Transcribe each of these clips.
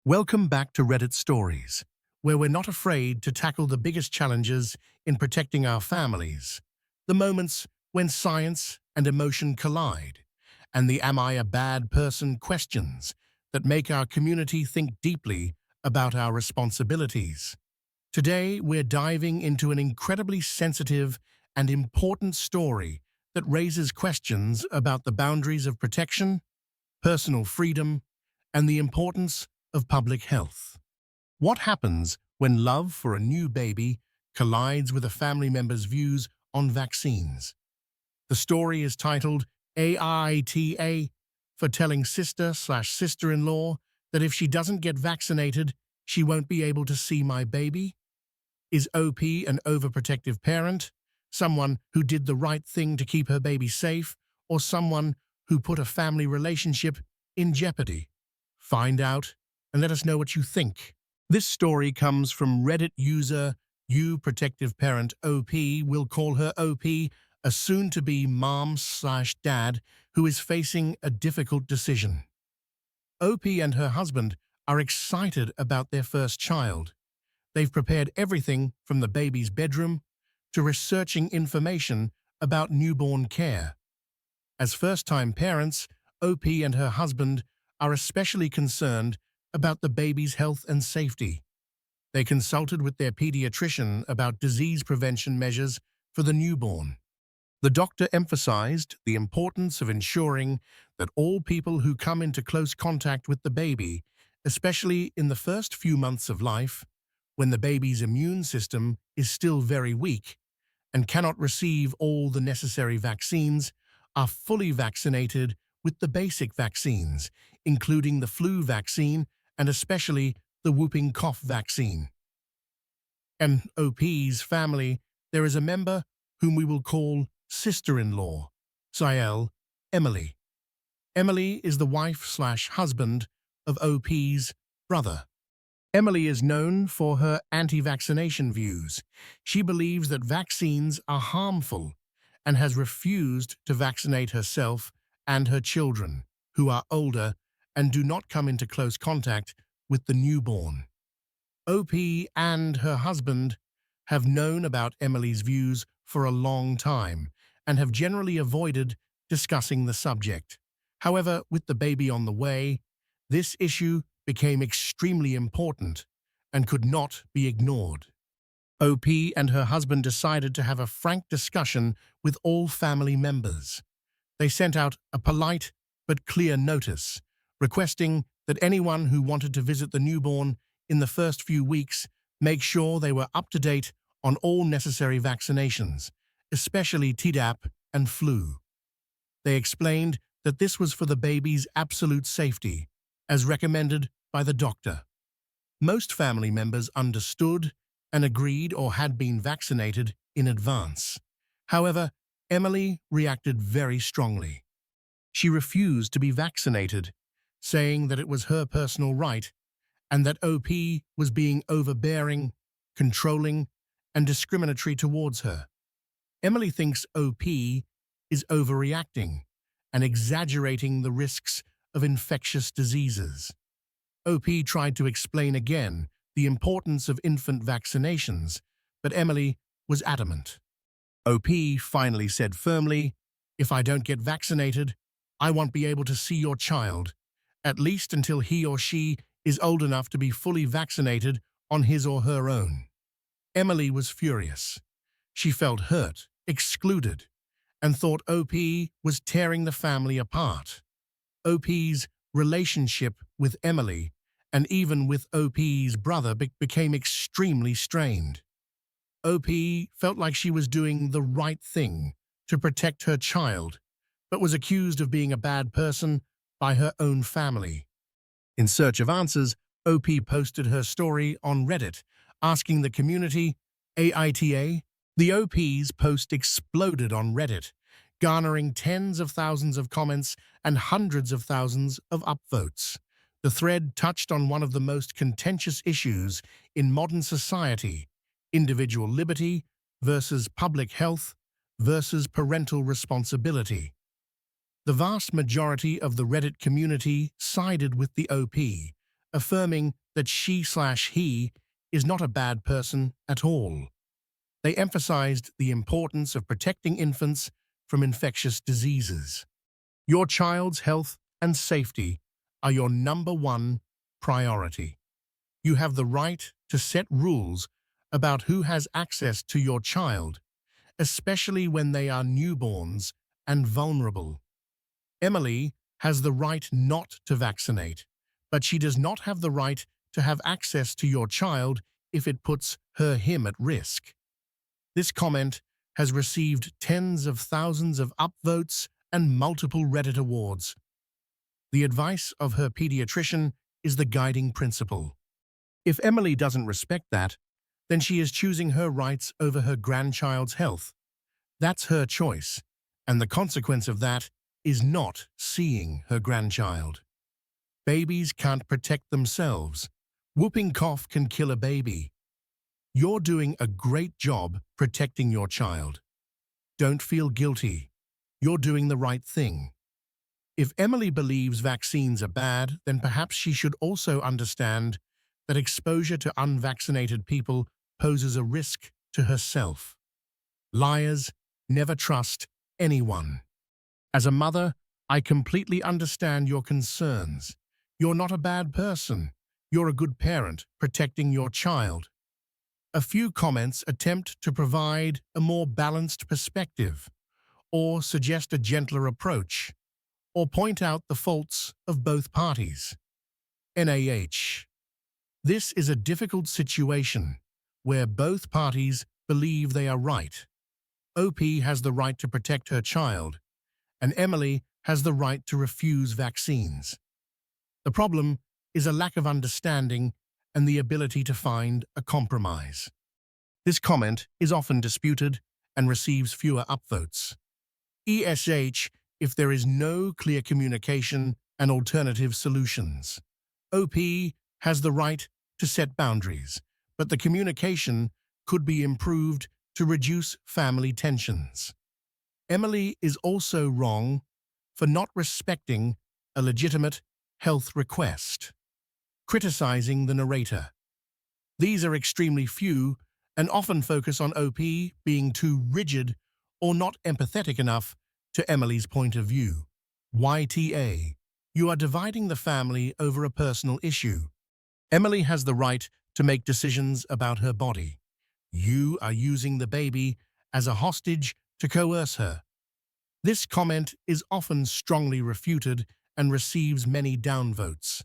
Welcome back to Reddit Stories, where we're not afraid to tackle the biggest challenges in protecting our families, the moments when science and emotion collide, and the "am I a bad person" questions that make our community think deeply about our responsibilities. Today, we're diving into an incredibly sensitive and important story that raises questions about the boundaries of protection, personal freedom, and the importance of public health. What happens when love for a new baby collides with a family member's views on vaccines? The story is titled AITA, for telling sister/sister-in-law that if she doesn't get vaccinated, she won't be able to see my baby. Is OP an overprotective parent, someone who did the right thing to keep her baby safe, or someone who put a family relationship in jeopardy? Find out and let us know what you think. This story comes from Reddit user ProtectiveParentOP. We'll call her OP, a soon-to-be mom/dad who is facing a difficult decision. OP and her husband are excited about their first child. They've prepared everything from the baby's bedroom to researching information about newborn care. As first-time parents, OP and her husband are especially concerned about the baby's health and safety. They consulted with their pediatrician about disease prevention measures for the newborn. The doctor emphasized the importance of ensuring that all people who come into close contact with the baby, especially in the first few months of life, when the baby's immune system is still very weak and cannot receive all the necessary vaccines, are fully vaccinated with the basic vaccines, including the flu vaccine and especially the whooping cough vaccine. In OP's family, there is a member whom we will call sister-in-law, SIL, Emily. Emily is the wife/husband of OP's brother. Emily is known for her anti-vaccination views. She believes that vaccines are harmful and has refused to vaccinate herself and her children, who are older and do not come into close contact with the newborn. OP and her husband have known about Emily's views for a long time and have generally avoided discussing the subject. However, with the baby on the way, this issue became extremely important and could not be ignored. OP and her husband decided to have a frank discussion with all family members. They sent out a polite but clear notice, requesting that anyone who wanted to visit the newborn in the first few weeks make sure they were up to date on all necessary vaccinations, especially Tdap and flu. They explained that this was for the baby's absolute safety, as recommended by the doctor. Most family members understood and agreed or had been vaccinated in advance. However, Emily reacted very strongly. She refused to be vaccinated, saying that it was her personal right and that OP was being overbearing, controlling, and discriminatory towards her. Emily thinks OP is overreacting and exaggerating the risks of infectious diseases. OP tried to explain again the importance of infant vaccinations, but Emily was adamant. OP finally said firmly, "If I don't get vaccinated, I won't be able to see your child, at least until he or she is old enough to be fully vaccinated on his or her own." Emily was furious. She felt hurt, excluded, and thought OP was tearing the family apart. OP's relationship with Emily, and even with OP's brother, became extremely strained. OP felt like she was doing the right thing to protect her child, but was accused of being a bad person by her own family. In search of answers, OP posted her story on Reddit, asking the community, AITA. The OP's post exploded on Reddit, garnering tens of thousands of comments and hundreds of thousands of upvotes. The thread touched on one of the most contentious issues in modern society: individual liberty versus public health versus parental responsibility. The vast majority of the Reddit community sided with the OP, affirming that she/he is not a bad person at all. They emphasized the importance of protecting infants from infectious diseases. Your child's health and safety are your #1 priority. You have the right to set rules about who has access to your child, especially when they are newborns and vulnerable. Emily has the right not to vaccinate, but she does not have the right to have access to your child if it puts him at risk. This comment has received tens of thousands of upvotes and multiple Reddit awards. The advice of her pediatrician is the guiding principle. If Emily doesn't respect that, then she is choosing her rights over her grandchild's health. That's her choice, and the consequence of that is not seeing her grandchild. Babies can't protect themselves. Whooping cough can kill a baby. You're doing a great job protecting your child. Don't feel guilty. You're doing the right thing. If Emily believes vaccines are bad, then perhaps she should also understand that exposure to unvaccinated people poses a risk to herself. Liars never trust anyone. As a mother, I completely understand your concerns. You're not a bad person. You're a good parent protecting your child. A few comments attempt to provide a more balanced perspective, or suggest a gentler approach, or point out the faults of both parties. NaH. This is a difficult situation where both parties believe they are right. OP has the right to protect her child, and Emily has the right to refuse vaccines. The problem is a lack of understanding and the ability to find a compromise. This comment is often disputed and receives fewer upvotes. ESH if there is no clear communication and alternative solutions. OP has the right to set boundaries, but the communication could be improved to reduce family tensions. Emily is also wrong for not respecting a legitimate health request. Criticizing the narrator. These are extremely few and often focus on OP being too rigid or not empathetic enough to Emily's point of view. YTA. You are dividing the family over a personal issue. Emily has the right to make decisions about her body. You are using the baby as a hostage to coerce her. This comment is often strongly refuted and receives many downvotes.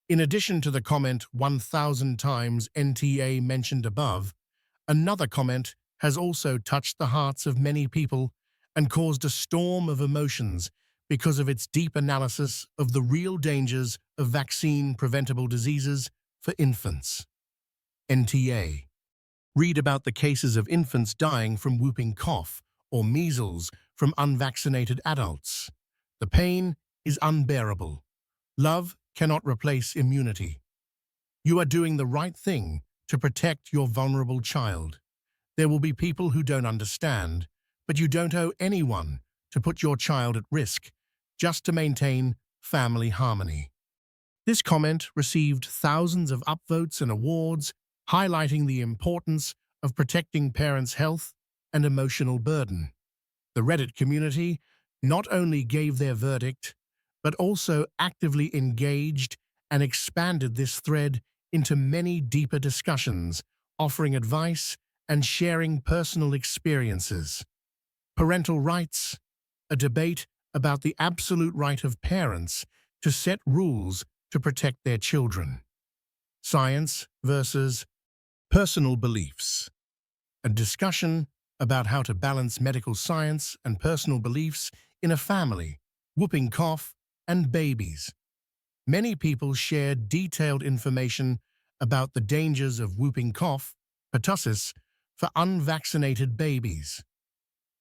In addition to the comment 1,000 times NTA mentioned above, another comment has also touched the hearts of many people and caused a storm of emotions because of its deep analysis of the real dangers of vaccine-preventable diseases for infants. NTA. Read about the cases of infants dying from whooping cough or measles from unvaccinated adults. The pain is unbearable. Love cannot replace immunity. You are doing the right thing to protect your vulnerable child. There will be people who don't understand, but you don't owe anyone to put your child at risk just to maintain family harmony. This comment received thousands of upvotes and awards, highlighting the importance of protecting parents' health and emotional burden. The Reddit community not only gave their verdict, but also actively engaged and expanded this thread into many deeper discussions, offering advice and sharing personal experiences. Parental rights, a debate about the absolute right of parents to set rules to protect their children. Science versus personal beliefs, a discussion about how to balance medical science and personal beliefs in a family, whooping cough, and babies. Many people share detailed information about the dangers of whooping cough, pertussis, for unvaccinated babies.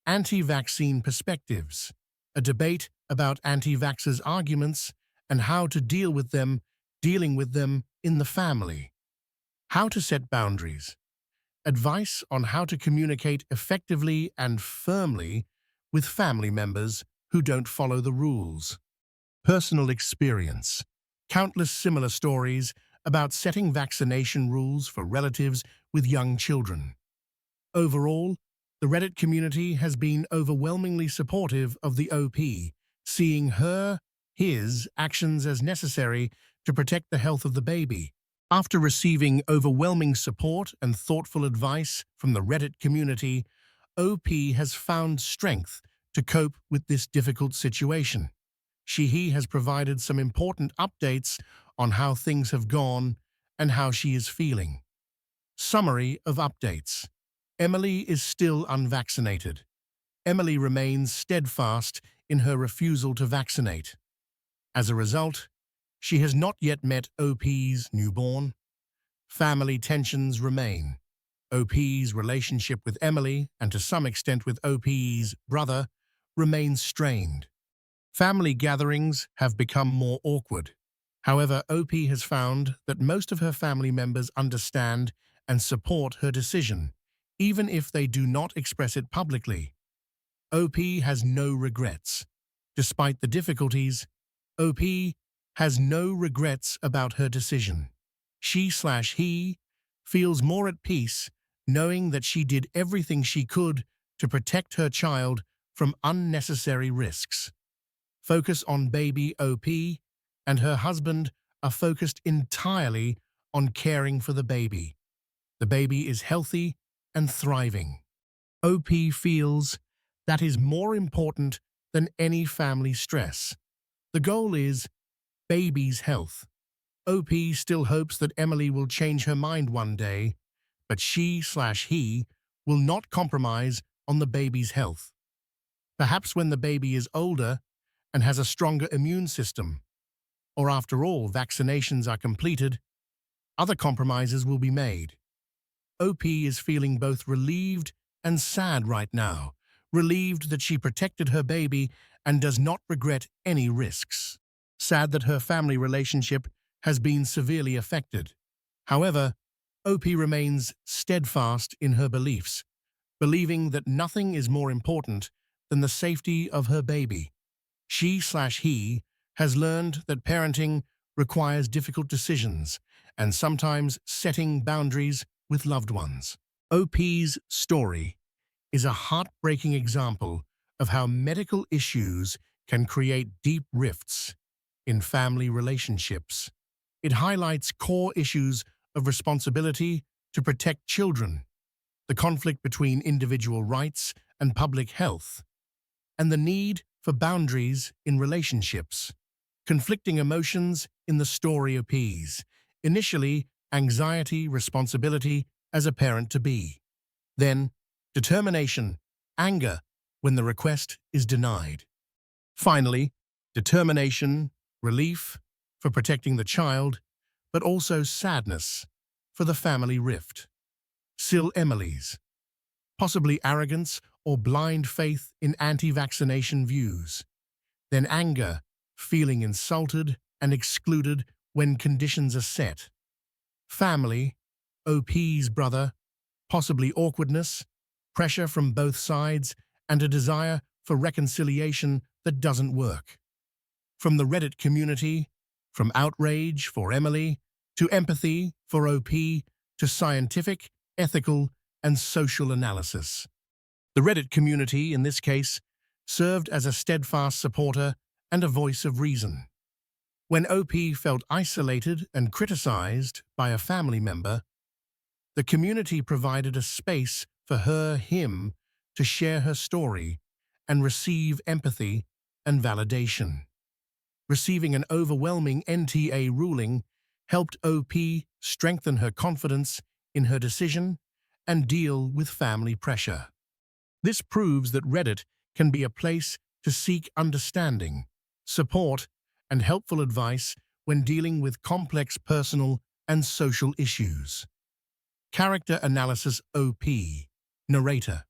Anti-vaccine perspectives, a debate about anti-vaxxers' arguments and how to dealing with them in the family. How to set boundaries. Advice on how to communicate effectively and firmly with family members who don't follow the rules. Personal experience. countless similar stories about setting vaccination rules for relatives with young children. Overall, the Reddit community has been overwhelmingly supportive of the OP, seeing his actions as necessary to protect the health of the baby. After receiving overwhelming support and thoughtful advice from the Reddit community, OP has found strength to cope with this difficult situation. He has provided some important updates on how things have gone and how she is feeling. Summary of updates. Emily is still unvaccinated. Emily remains steadfast in her refusal to vaccinate. As a result, she has not yet met OP's newborn. Family tensions remain. OP's relationship with Emily, and to some extent with OP's brother, remains strained. Family gatherings have become more awkward. However, OP has found that most of her family members understand and support her decision, even if they do not express it publicly. OP has no regrets. Despite the difficulties, OP has no regrets about her decision. He feels more at peace knowing that she did everything she could to protect her child from unnecessary risks. Focus on baby OP and her husband are focused entirely on caring for the baby. The baby is healthy and thriving. OP feels that is more important than any family stress. The goal is baby's health. OP still hopes that Emily will change her mind one day, but he will not compromise on the baby's health. Perhaps when the baby is older and has a stronger immune system, or after all vaccinations are completed, other compromises will be made. OP is feeling both relieved and sad right now, relieved that she protected her baby and does not regret any risks. Sad that her family relationship has been severely affected. However, OP remains steadfast in her beliefs, believing that nothing is more important than the safety of her baby. He has learned that parenting requires difficult decisions and sometimes setting boundaries with loved ones. OP's story is a heartbreaking example of how medical issues can create deep rifts in family relationships. It highlights core issues of responsibility to protect children, the conflict between individual rights and public health, and the need for boundaries in relationships. Conflicting emotions in the story appease. Initially, anxiety, responsibility as a parent-to-be. Then, determination, anger when the request is denied. Finally, determination, relief for protecting the child, but also sadness for the family rift. SIL Emily's, possibly arrogance or blind faith in anti-vaccination views. Then anger, feeling insulted and excluded when conditions are set. Family, OP's brother, possibly awkwardness, pressure from both sides, and a desire for reconciliation that doesn't work. From the Reddit community, from outrage for Emily, to empathy for OP, to scientific, ethical, and social analysis. The Reddit community, in this case, served as a steadfast supporter and a voice of reason. When OP felt isolated and criticized by a family member, the community provided a space for him to share her story and receive empathy and validation. Receiving an overwhelming NTA ruling helped OP strengthen her confidence in her decision and deal with family pressure. This proves that Reddit can be a place to seek understanding, support, and helpful advice when dealing with complex personal and social issues. Character analysis OP, narrator,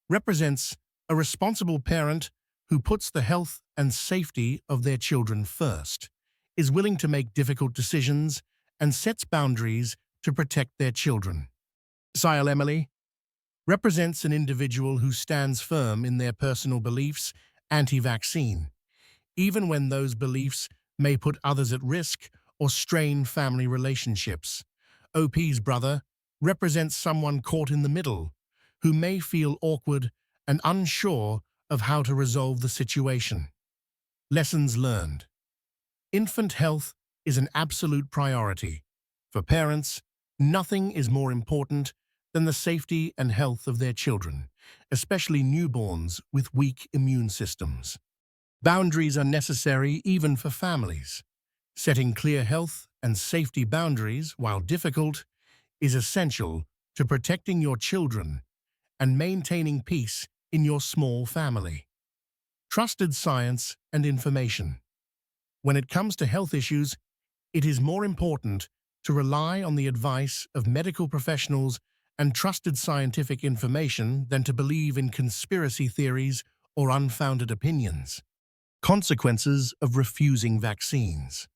represents a responsible parent who puts the health and safety of their children first, is willing to make difficult decisions, and sets boundaries to protect their children. SIL Emily represents an individual who stands firm in their personal beliefs anti-vaccine, even when those beliefs may put others at risk or strain family relationships. OP's brother represents someone caught in the middle, who may feel awkward and unsure of how to resolve the situation. Lessons learned. Infant health is an absolute priority. For parents, nothing is more important than the safety and health of their children, especially newborns with weak immune systems. Boundaries are necessary even for families. Setting clear health and safety boundaries, while difficult, is essential to protecting your children and maintaining peace in your small family. Trusted science and information. When it comes to health issues, it is more important to rely on the advice of medical professionals and trusted scientific information than to believe in conspiracy theories or unfounded opinions. Consequences of refusing vaccines.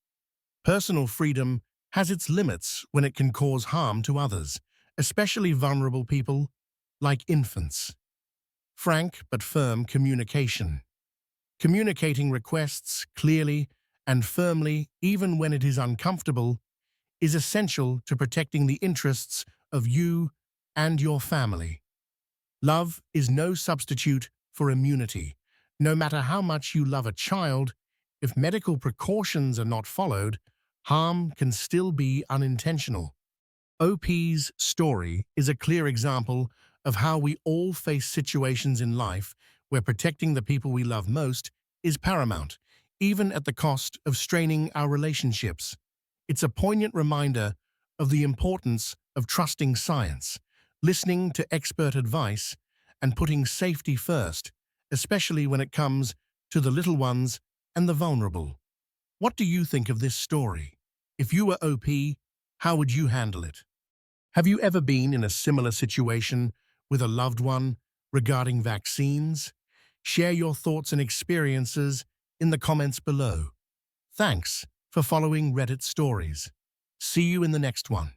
Personal freedom has its limits when it can cause harm to others, especially vulnerable people like infants. Frank but firm communication. Communicating requests clearly and firmly, even when it is uncomfortable, is essential to protecting the interests of you and your family. Love is no substitute for immunity. No matter how much you love a child, if medical precautions are not followed, harm can still be unintentional. OP's story is a clear example of how we all face situations in life where protecting the people we love most is paramount, even at the cost of straining our relationships. It's a poignant reminder of the importance of trusting science, listening to expert advice, and putting safety first, especially when it comes to the little ones and the vulnerable. What do you think of this story? If you were OP, how would you handle it? Have you ever been in a similar situation with a loved one regarding vaccines? Share your thoughts and experiences in the comments below. Thanks for following Reddit Stories. See you in the next one.